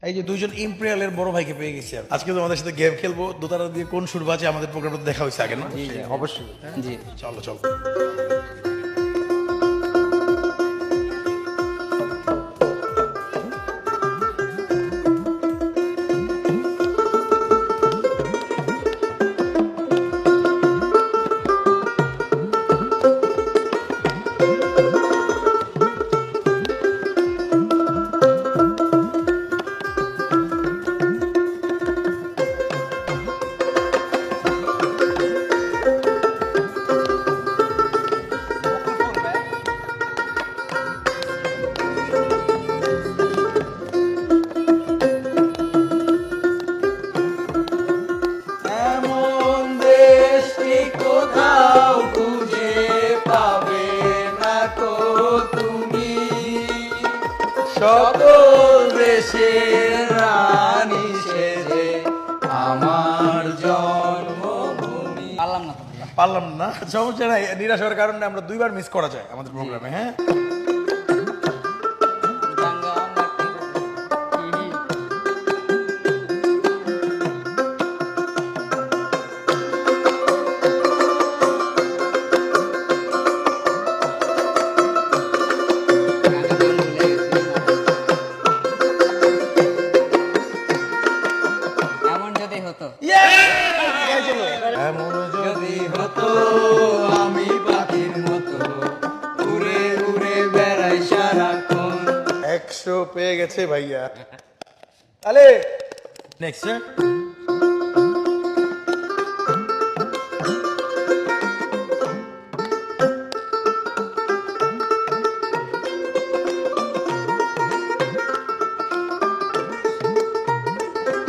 এই যে দুইজন ইম্পেরিয়ালের বড় ভাইকে পেয়ে গেছি আর। আজকে তোমাদের সাথে গেম খেলবো, দোতারা দিয়ে কোন সুর বাজে আমাদের প্রোগ্রামটা দেখা হয়েছে আগে না? অবশ্যই। জি চলো চলো। এমন দেশটি কোথাও খুঁজে পাবে না কো তুমি, সকল দেশের রানী সেজে আমার জন্মভূমি। পারলাম না তো ভাইয়া। পারলাম না, সমস্যা নাই। নিরাশ হওয়ার কারণে আমরা দুইবার মিস করা যায় আমাদের প্রোগ্রামে। হ্যাঁ, গাঙ্গা মাটি। গানটা গান ভুলে গেছি। এমন যদি হতো এমন যদি হতো আমি পাখির মতো উড়ে উড়ে বেড়াই সারাক্ষণ। 100 পেয়ে গেছে ভাইয়া। তাহলে নেক্সট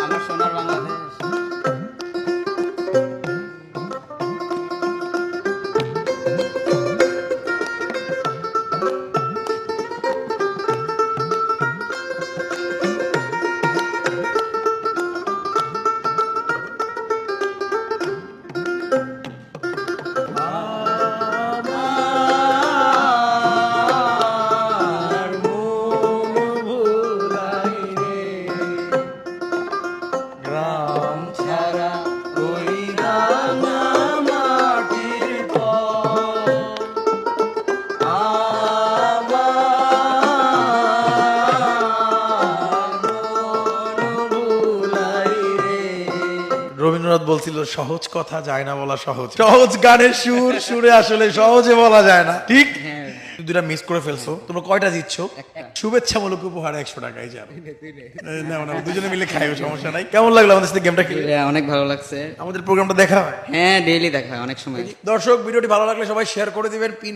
আমার সোনার বাংলাদেশ। আমার মন ভুলাই রে, গ্রাম ছাড়া ওই রাঙা মাটির পথ। আমার মন ভুলাই রে। রবীন্দ্রনাথ বলছিল সহজ কথা যায় না বলা সহজ, সহজ গানের সুর সুরে আসলে সহজে বলা যায় না, ঠিক? হ্যাঁ দুটা মিস করে ফেলছো, তোমরা কয়টা জিতছো? শুভেচ্ছামূলক উপহার 100 টাকাই যাবে। না না, দুজনে মিলে খাইও, সমস্যা নাই। কেমন লাগলো আমাদের সাথে গেমটা খেলে? ভাইয়া, অনেক ভালো লাগছে। আমাদের প্রোগ্রামটা দেখা হয়। হ্যাঁ ডেইলি দেখা হয় অনেক সময়। দর্শক, ভিডিওটি ভালো লাগলে সবাই শেয়ার করে দিবেন। পিন